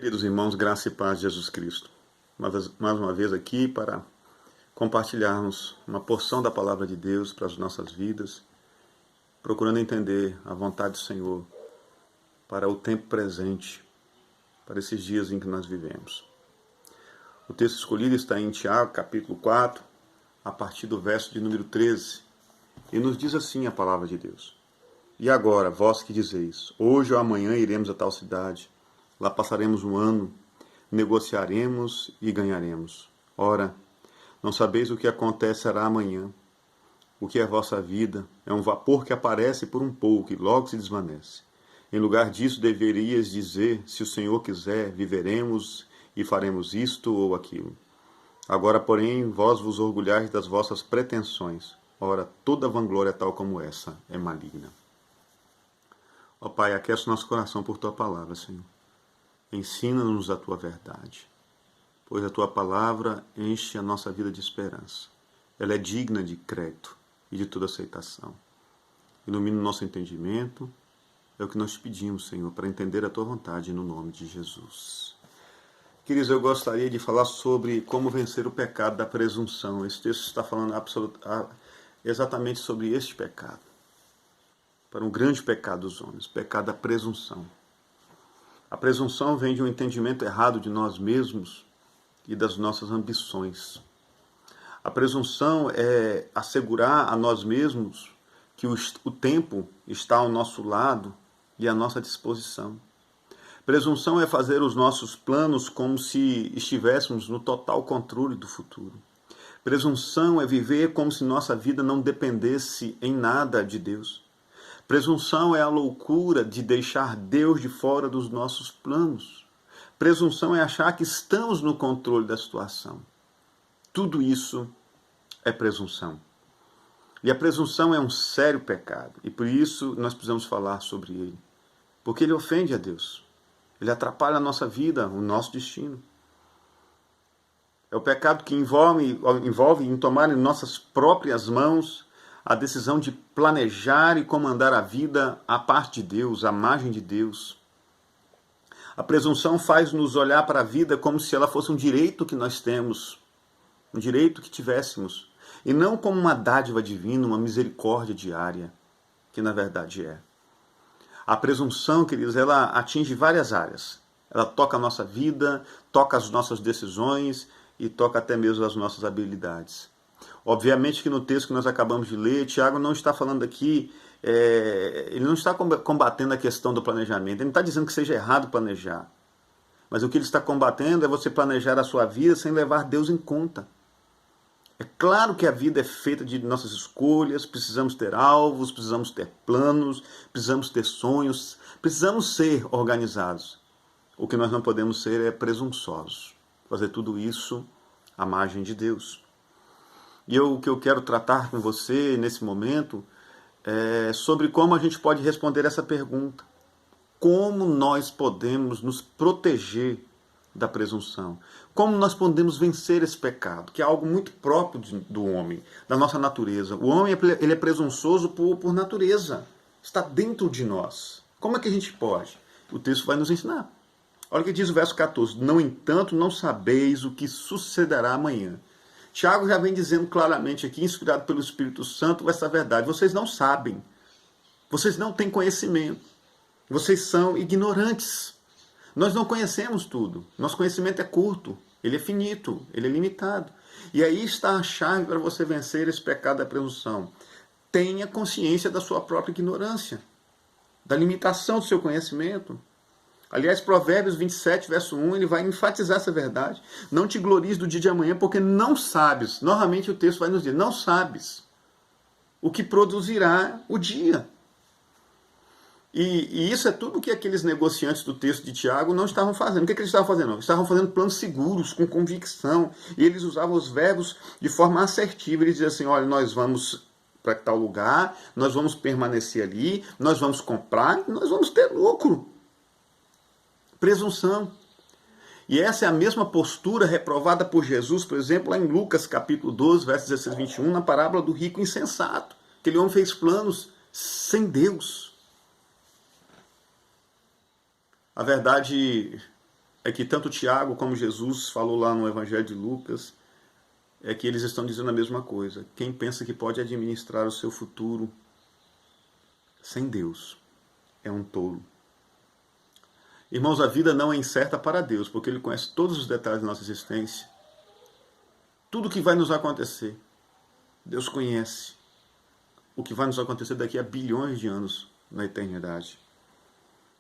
Queridos irmãos, graça e paz de Jesus Cristo. Mais uma vez aqui para compartilharmos uma porção da palavra de Deus para as nossas vidas, procurando entender a vontade do Senhor para o tempo presente, para esses dias em que nós vivemos. O texto escolhido está em Tiago, capítulo 4, a partir do verso de número 13, e nos diz assim a palavra de Deus. E agora, vós que dizeis, hoje ou amanhã iremos a tal cidade, lá passaremos um ano, negociaremos e ganharemos. Ora, não sabeis o que acontecerá amanhã. O que é vossa vida é um vapor que aparece por um pouco e logo se desvanece. Em lugar disso, deverias dizer, se o Senhor quiser, viveremos e faremos isto ou aquilo. Agora, porém, vós vos orgulhais das vossas pretensões. Ora, toda vanglória tal como essa é maligna. Ó Pai, aquece o nosso coração por Tua palavra, Senhor. Ensina-nos a Tua verdade, pois a Tua palavra enche a nossa vida de esperança. Ela é digna de crédito e de toda aceitação. Ilumina o nosso entendimento, é o que nós te pedimos, Senhor, para entender a Tua vontade no nome de Jesus. Queridos, eu gostaria de falar sobre como vencer o pecado da presunção. Esse texto está falando exatamente sobre este pecado. Para um grande pecado dos homens, o pecado da presunção. A presunção vem de um entendimento errado de nós mesmos e das nossas ambições. A presunção é assegurar a nós mesmos que o tempo está ao nosso lado e à nossa disposição. Presunção é fazer os nossos planos como se estivéssemos no total controle do futuro. Presunção é viver como se nossa vida não dependesse em nada de Deus. Presunção é a loucura de deixar Deus de fora dos nossos planos. Presunção é achar que estamos no controle da situação. Tudo isso é presunção. E a presunção é um sério pecado. E por isso nós precisamos falar sobre ele. Porque ele ofende a Deus. Ele atrapalha a nossa vida, o nosso destino. É o pecado que envolve em tomar em nossas próprias mãos a decisão de planejar e comandar a vida à parte de Deus, à margem de Deus. A presunção faz-nos olhar para a vida como se ela fosse um direito que nós temos, um direito que tivéssemos, e não como uma dádiva divina, uma misericórdia diária, que na verdade é. A presunção, queridos, ela atinge várias áreas. Ela toca a nossa vida, toca as nossas decisões e toca até mesmo as nossas habilidades. Obviamente que no texto que nós acabamos de ler, Tiago não está falando aqui, ele não está combatendo a questão do planejamento, ele não está dizendo que seja errado planejar. Mas o que ele está combatendo é você planejar a sua vida sem levar Deus em conta. É claro que a vida é feita de nossas escolhas, precisamos ter alvos, precisamos ter planos, precisamos ter sonhos, precisamos ser organizados. O que nós não podemos ser é presunçosos, fazer tudo isso à margem de Deus. E o que eu quero tratar com você nesse momento é sobre como a gente pode responder essa pergunta. Como nós podemos nos proteger da presunção? Como nós podemos vencer esse pecado, que é algo muito próprio do homem, da nossa natureza. O homem ele é presunçoso por natureza, está dentro de nós. Como é que a gente pode? O texto vai nos ensinar. Olha o que diz o verso 14. No entanto, não sabeis o que sucederá amanhã. Tiago já vem dizendo claramente aqui, inspirado pelo Espírito Santo, essa verdade. Vocês não sabem. Vocês não têm conhecimento. Vocês são ignorantes. Nós não conhecemos tudo. Nosso conhecimento é curto. Ele é finito. Ele é limitado. E aí está a chave para você vencer esse pecado da presunção. Tenha consciência da sua própria ignorância. Da limitação do seu conhecimento. Aliás, Provérbios 27, verso 1, ele vai enfatizar essa verdade. Não te glories do dia de amanhã, porque não sabes. Novamente o texto vai nos dizer, não sabes o que produzirá o dia. E isso é tudo que aqueles negociantes do texto de Tiago não estavam fazendo. O que eles estavam fazendo? Eles estavam fazendo planos seguros, com convicção. E eles usavam os verbos de forma assertiva. Eles diziam assim, olha, nós vamos para tal lugar, nós vamos permanecer ali, nós vamos comprar, nós vamos ter lucro. Presunção. E essa é a mesma postura reprovada por Jesus, por exemplo, lá em Lucas capítulo 12, versos 16 e 21, na parábola do rico insensato. Aquele homem fez planos sem Deus. A verdade é que tanto Tiago como Jesus falou lá no Evangelho de Lucas, é que eles estão dizendo a mesma coisa. Quem pensa que pode administrar o seu futuro sem Deus é um tolo. Irmãos, a vida não é incerta para Deus, porque Ele conhece todos os detalhes da nossa existência. Tudo que vai nos acontecer, Deus conhece o que vai nos acontecer daqui a bilhões de anos na eternidade.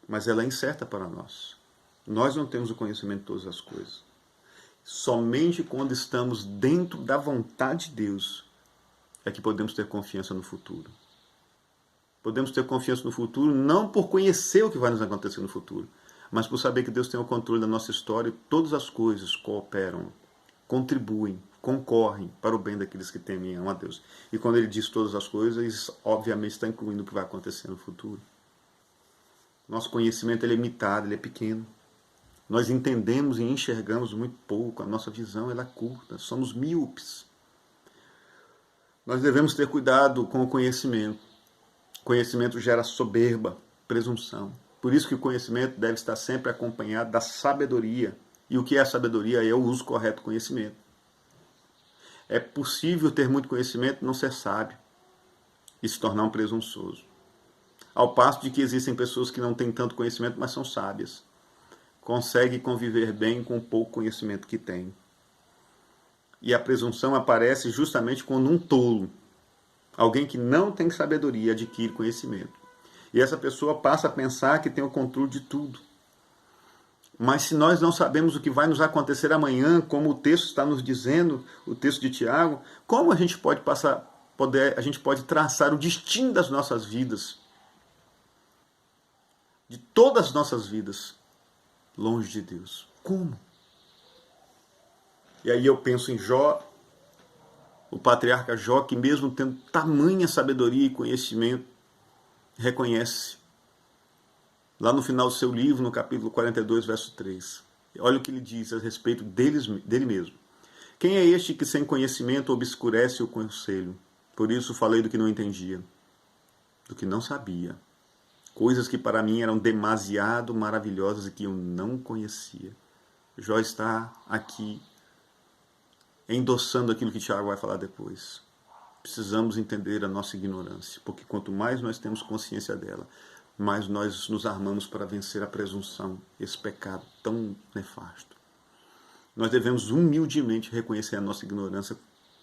Mas ela é incerta para nós. Nós não temos o conhecimento de todas as coisas. Somente quando estamos dentro da vontade de Deus é que podemos ter confiança no futuro. Podemos ter confiança no futuro não por conhecer o que vai nos acontecer no futuro, mas por saber que Deus tem o controle da nossa história e todas as coisas cooperam, contribuem, concorrem para o bem daqueles que temem e amam a Deus. E quando ele diz todas as coisas, isso obviamente está incluindo o que vai acontecer no futuro. Nosso conhecimento ele é limitado, ele é pequeno. Nós entendemos e enxergamos muito pouco, a nossa visão ela é curta, somos míopes. Nós devemos ter cuidado com o conhecimento. Conhecimento gera soberba, presunção. Por isso que o conhecimento deve estar sempre acompanhado da sabedoria. E o que é a sabedoria? É o uso correto do conhecimento. É possível ter muito conhecimento e não ser sábio e se tornar um presunçoso. Ao passo de que existem pessoas que não têm tanto conhecimento, mas são sábias. Conseguem conviver bem com o pouco conhecimento que têm. E a presunção aparece justamente quando um tolo, alguém que não tem sabedoria, adquire conhecimento. E essa pessoa passa a pensar que tem o controle de tudo. Mas se nós não sabemos o que vai nos acontecer amanhã, como o texto está nos dizendo, o texto de Tiago, como a gente pode a gente pode traçar o destino das nossas vidas, de todas as nossas vidas, longe de Deus? Como? E aí eu penso em Jó, o patriarca Jó, que mesmo tendo tamanha sabedoria e conhecimento, reconhece, lá no final do seu livro, no capítulo 42, verso 3. Olha o que ele diz a respeito dele mesmo. Quem é este que sem conhecimento obscurece o conselho? Por isso falei do que não entendia, do que não sabia. Coisas que para mim eram demasiado maravilhosas e que eu não conhecia. Jó está aqui endossando aquilo que Tiago vai falar depois. Precisamos entender a nossa ignorância, porque quanto mais nós temos consciência dela, mais nós nos armamos para vencer a presunção, esse pecado tão nefasto. Nós devemos humildemente reconhecer a nossa ignorância,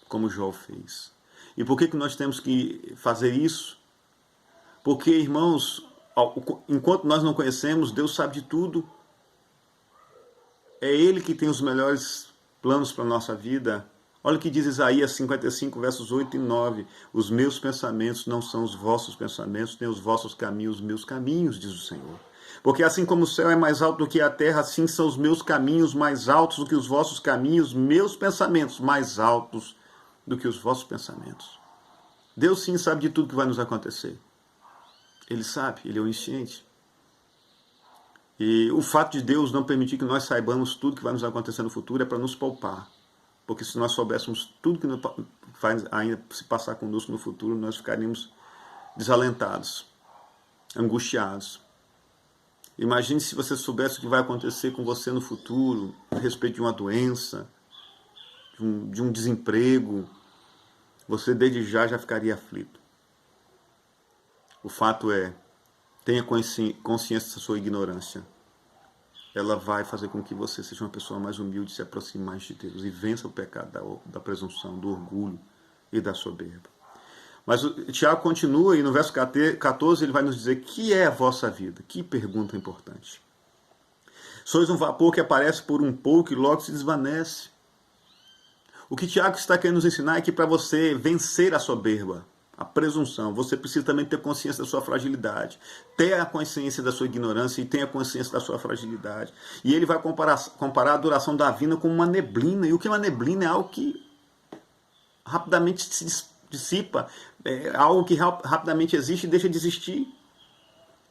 como Jó fez. E por que nós temos que fazer isso? Porque, irmãos, enquanto nós não conhecemos, Deus sabe de tudo. É Ele que tem os melhores planos para a nossa vida. Olha o que diz Isaías 55, versos 8 e 9. Os meus pensamentos não são os vossos pensamentos, nem os vossos caminhos, os meus caminhos, diz o Senhor. Porque assim como o céu é mais alto do que a terra, assim são os meus caminhos mais altos do que os vossos caminhos, meus pensamentos mais altos do que os vossos pensamentos. Deus sim sabe de tudo que vai nos acontecer. Ele sabe, Ele é onisciente. E o fato de Deus não permitir que nós saibamos tudo que vai nos acontecer no futuro é para nos poupar. Porque se nós soubéssemos tudo que vai ainda se passar conosco no futuro, nós ficaríamos desalentados, angustiados. Imagine se você soubesse o que vai acontecer com você no futuro, a respeito de uma doença, de um desemprego. Você desde já ficaria aflito. O fato é, tenha consciência da sua ignorância. Ela vai fazer com que você seja uma pessoa mais humilde, se aproxime mais de Deus e vença o pecado da presunção, do orgulho e da soberba. Mas o Tiago continua e no verso 14 ele vai nos dizer: que é a vossa vida? Que pergunta importante. Sois um vapor que aparece por um pouco e logo se desvanece. O que Tiago está querendo nos ensinar é que para você vencer a soberba, a presunção, você precisa também ter consciência da sua fragilidade. Ter a consciência da sua ignorância e ter a consciência da sua fragilidade. E ele vai comparar a duração da vida com uma neblina. E o que é uma neblina? É algo que rapidamente se dissipa. É algo que rapidamente existe e deixa de existir.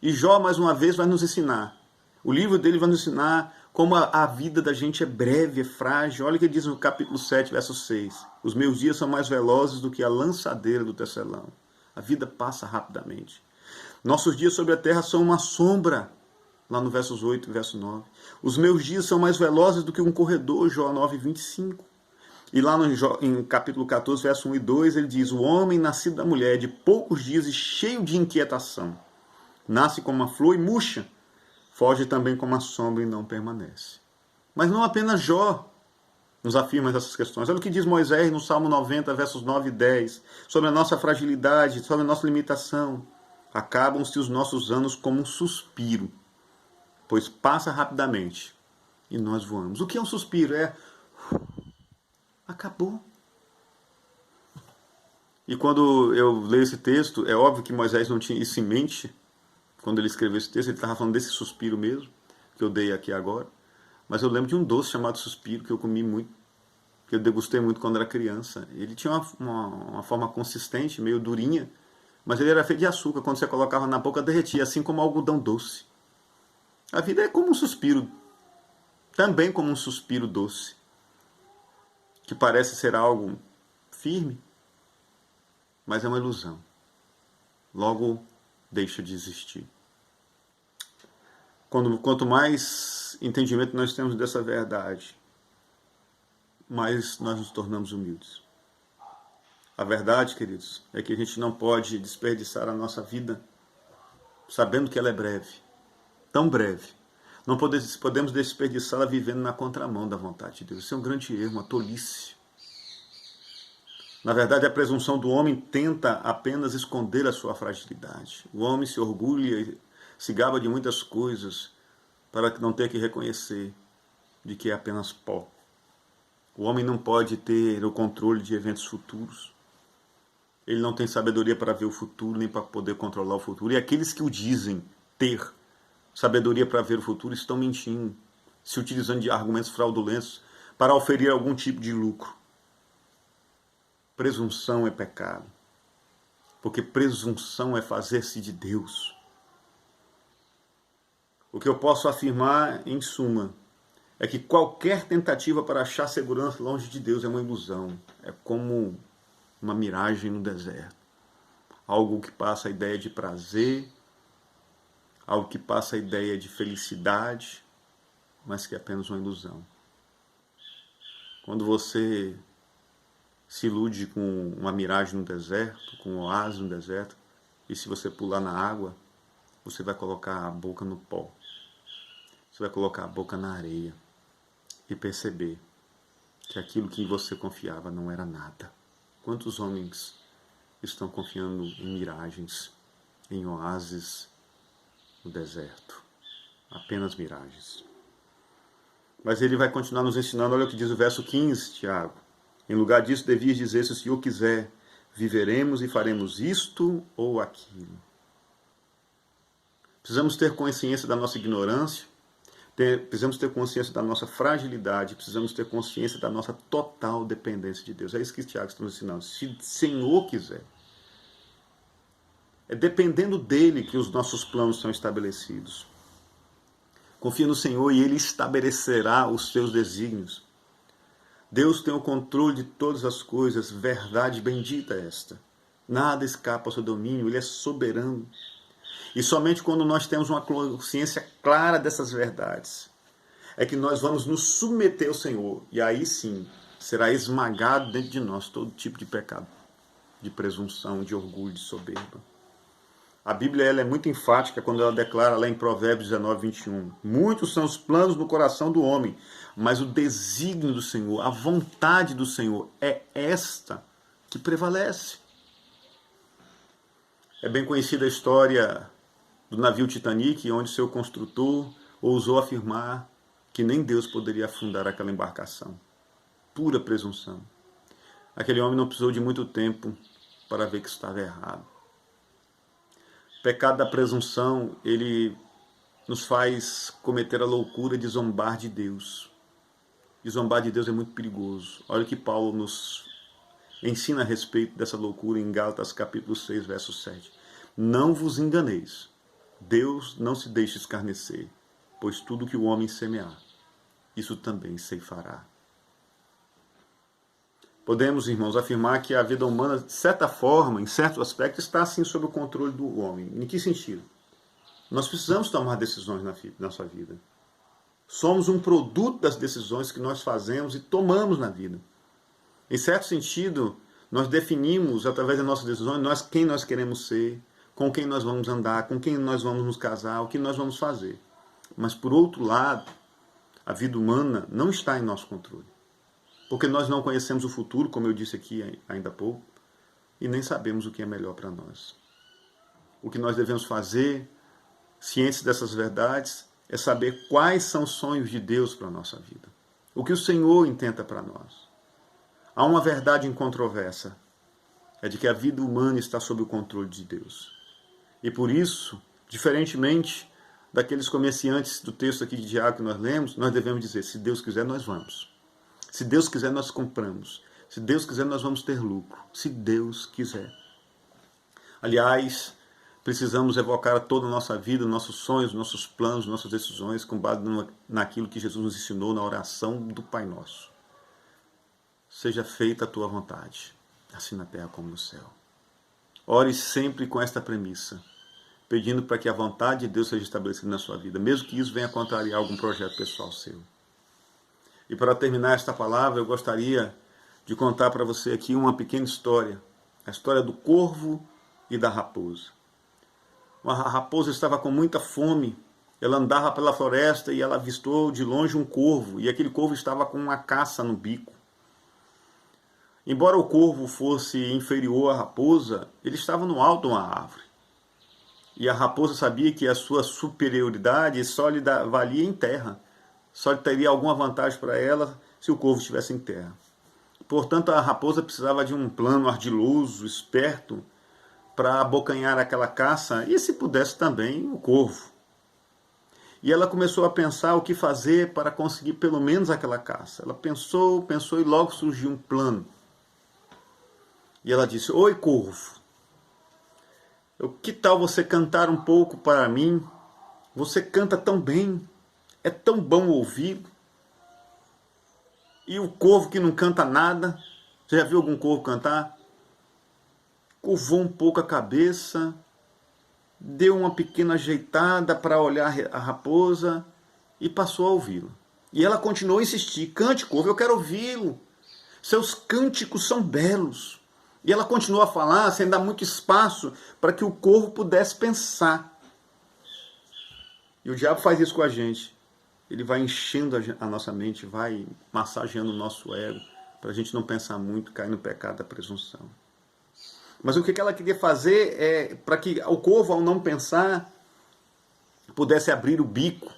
E Jó, mais uma vez, vai nos ensinar. O livro dele vai nos ensinar como a vida da gente é breve, é frágil. Olha o que ele diz no capítulo 7, verso 6. Os meus dias são mais velozes do que a lançadeira do tecelão. A vida passa rapidamente. Nossos dias sobre a terra são uma sombra. lá no versos 8 e verso 9. Os meus dias são mais velozes do que um corredor, Jó 9, 25. E lá em capítulo 14, verso 1 e 2, ele diz: o homem nascido da mulher, de poucos dias e cheio de inquietação, nasce como uma flor e murcha, foge também como a sombra e não permanece. Mas não apenas Jó nos afirma essas questões. Olha o que diz Moisés no Salmo 90, versos 9 e 10, sobre a nossa fragilidade, sobre a nossa limitação. Acabam-se os nossos anos como um suspiro, pois passa rapidamente e nós voamos. O que é um suspiro? Acabou. E quando eu leio esse texto, é óbvio que Moisés não tinha isso em mente. Quando ele escreveu esse texto, ele estava falando desse suspiro mesmo, que eu dei aqui agora. Mas eu lembro de um doce chamado suspiro, que eu comi muito, que eu degustei muito quando era criança. Ele tinha uma forma consistente, meio durinha, mas ele era feito de açúcar. Quando você colocava na boca, derretia, assim como algodão doce. A vida é como um suspiro, também como um suspiro doce, que parece ser algo firme, mas é uma ilusão. Logo deixa de existir. Quanto mais entendimento nós temos dessa verdade, mais nós nos tornamos humildes. A verdade, queridos, é que a gente não pode desperdiçar a nossa vida sabendo que ela é breve, tão breve. Não podemos desperdiçá-la vivendo na contramão da vontade de Deus. Isso é um grande erro, uma tolice. Na verdade, a presunção do homem tenta apenas esconder a sua fragilidade. O homem se orgulha e se gaba de muitas coisas para não ter que reconhecer de que é apenas pó. O homem não pode ter o controle de eventos futuros. Ele não tem sabedoria para ver o futuro, nem para poder controlar o futuro. E aqueles que o dizem ter sabedoria para ver o futuro estão mentindo, se utilizando de argumentos fraudulentos para oferir algum tipo de lucro. Presunção é pecado, porque presunção é fazer-se de Deus. O que eu posso afirmar, em suma, é que qualquer tentativa para achar segurança longe de Deus é uma ilusão. É como uma miragem no deserto. Algo que passa a ideia de prazer, algo que passa a ideia de felicidade, mas que é apenas uma ilusão. Quando você se ilude com uma miragem no deserto, com um oásis no deserto, e se você pular na água, você vai colocar a boca no pó. Você vai colocar a boca na areia e perceber que aquilo que você confiava não era nada. Quantos homens estão confiando em miragens, em oásis no deserto? Apenas miragens. Mas ele vai continuar nos ensinando, olha o que diz o verso 15, Tiago. Em lugar disso, devias dizer, se o Senhor quiser, viveremos e faremos isto ou aquilo. Precisamos ter consciência da nossa ignorância, precisamos ter consciência da nossa fragilidade, precisamos ter consciência da nossa total dependência de Deus. É isso que Tiago está nos ensinando. Se o Senhor quiser. É dependendo dele que os nossos planos são estabelecidos. Confia no Senhor e Ele estabelecerá os seus desígnios. Deus tem o controle de todas as coisas, verdade bendita esta. Nada escapa ao seu domínio, Ele é soberano. E somente quando nós temos uma consciência clara dessas verdades, é que nós vamos nos submeter ao Senhor. E aí sim, será esmagado dentro de nós todo tipo de pecado, de presunção, de orgulho, de soberba. A Bíblia ela é muito enfática quando ela declara lá em Provérbios 19, 21. Muitos são os planos no coração do homem, mas o desígnio do Senhor, a vontade do Senhor é esta que prevalece. É bem conhecida a história do navio Titanic, onde seu construtor ousou afirmar que nem Deus poderia afundar aquela embarcação. Pura presunção. Aquele homem não precisou de muito tempo para ver que estava errado. O pecado da presunção, ele nos faz cometer a loucura de zombar de Deus. E zombar de Deus é muito perigoso. Olha o que Paulo nos ensina a respeito dessa loucura em Gálatas capítulo 6, verso 7. Não vos enganeis. Deus não se deixa escarnecer, pois tudo que o homem semear, isso também ceifará. Podemos, irmãos, afirmar que a vida humana, de certa forma, em certo aspecto, está assim sob o controle do homem. Em que sentido? Nós precisamos tomar decisões na nossa vida. Somos um produto das decisões que nós fazemos e tomamos na vida. Em certo sentido, nós definimos, através das nossas decisões, quem nós queremos ser, com quem nós vamos andar, com quem nós vamos nos casar, o que nós vamos fazer. Mas, por outro lado, a vida humana não está em nosso controle. Porque nós não conhecemos o futuro, como eu disse aqui ainda há pouco, e nem sabemos o que é melhor para nós. O que nós devemos fazer, cientes dessas verdades, é saber quais são os sonhos de Deus para a nossa vida. O que o Senhor intenta para nós. Há uma verdade incontroversa, é de que a vida humana está sob o controle de Deus. E por isso, diferentemente daqueles comerciantes do texto aqui de Tiago que nós lemos, nós devemos dizer, se Deus quiser, nós vamos. Se Deus quiser, nós compramos. Se Deus quiser, nós vamos ter lucro. Se Deus quiser. Aliás, precisamos evocar toda a nossa vida, nossos sonhos, nossos planos, nossas decisões, com base naquilo que Jesus nos ensinou na oração do Pai Nosso. Seja feita a tua vontade, assim na terra como no céu. Ore sempre com esta premissa, pedindo para que a vontade de Deus seja estabelecida na sua vida, mesmo que isso venha contrariar algum projeto pessoal seu. E para terminar esta palavra, eu gostaria de contar para você aqui uma pequena história, a história do corvo e da raposa. Uma raposa estava com muita fome, ela andava pela floresta e ela avistou de longe um corvo, e aquele corvo estava com uma caça no bico. Embora o corvo fosse inferior à raposa, ele estava no alto de uma árvore. E a raposa sabia que a sua superioridade só lhe valia em terra. Só teria alguma vantagem para ela se o corvo estivesse em terra. Portanto, a raposa precisava de um plano ardiloso, esperto, para abocanhar aquela caça e, se pudesse, também o corvo. E ela começou a pensar o que fazer para conseguir pelo menos aquela caça. Ela pensou e logo surgiu um plano. E ela disse, oi corvo, que tal você cantar um pouco para mim? Você canta tão bem, é tão bom ouvir. E o corvo que não canta nada, você já viu algum corvo cantar? Curvou um pouco a cabeça, deu uma pequena ajeitada para olhar a raposa e passou a ouvi-lo. E ela continuou a insistir, cante corvo, eu quero ouvi-lo. Seus cânticos são belos. E ela continuou a falar sem dar muito espaço para que o corvo pudesse pensar. E o diabo faz isso com a gente. Ele vai enchendo a nossa mente, vai massageando o nosso ego, para a gente não pensar muito, cair no pecado da presunção. Mas o que ela queria fazer é para que o corvo, ao não pensar, pudesse abrir o bico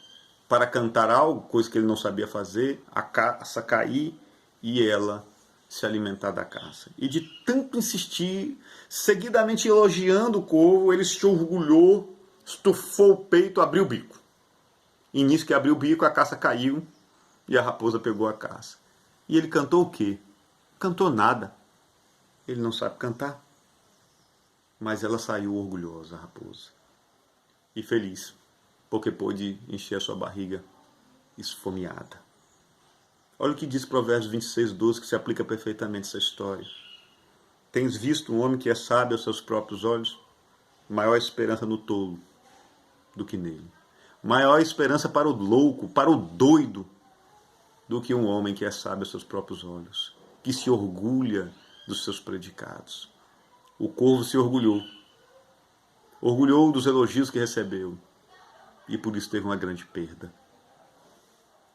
para cantar algo, coisa que ele não sabia fazer, a caça cair e ela se alimentar da caça. E de tanto insistir, seguidamente elogiando o corvo, ele se orgulhou, estufou o peito, abriu o bico. E nisso que abriu o bico, a caça caiu e a raposa pegou a caça. E ele cantou o quê? Cantou nada. Ele não sabe cantar. Mas ela saiu orgulhosa, a raposa. E feliz, porque pôde encher a sua barriga esfomeada. Olha o que diz Provérbios 26:12, que se aplica perfeitamente a essa história. Tens visto um homem que é sábio aos seus próprios olhos? Maior esperança no tolo do que nele. Maior esperança para o louco, para o doido, do que um homem que é sábio aos seus próprios olhos, que se orgulha dos seus predicados. O corvo se orgulhou dos elogios que recebeu, e por isso teve uma grande perda.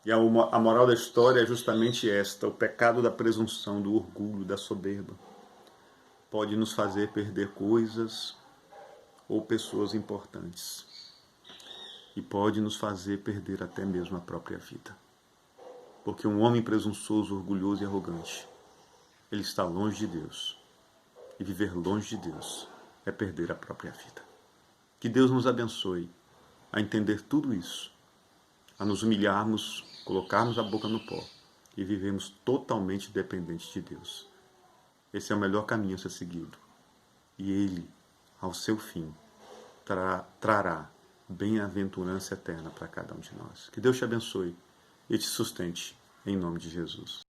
E a moral da história é justamente esta, o pecado da presunção, do orgulho, da soberba. Pode nos fazer perder coisas ou pessoas importantes. E pode nos fazer perder até mesmo a própria vida. Porque um homem presunçoso, orgulhoso e arrogante, ele está longe de Deus. E viver longe de Deus é perder a própria vida. Que Deus nos abençoe a entender tudo isso, a nos humilharmos, colocarmos a boca no pó e vivermos totalmente dependentes de Deus. Esse é o melhor caminho a ser seguido. E Ele, ao seu fim, trará bem-aventurança eterna para cada um de nós. Que Deus te abençoe e te sustente, em nome de Jesus.